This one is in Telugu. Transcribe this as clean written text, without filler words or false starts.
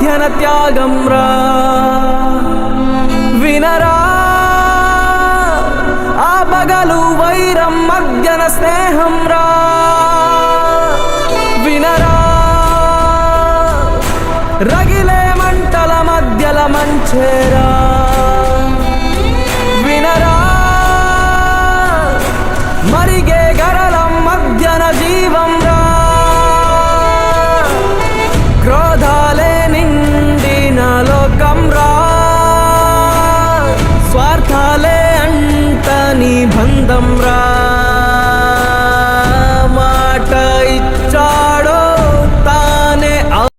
మధ్యన త్యాగం రా వినరా ఆ పగలు వైరం మధ్యన స్నేహం రా వినరా రగిలే మంటల మధ్యల మంచేరా వినరా మరిగే గరళం మధ్యన జీవం రా క్రోధాలే నిండిన లోకం రా స్వార్థాలే అంటని బంధం రా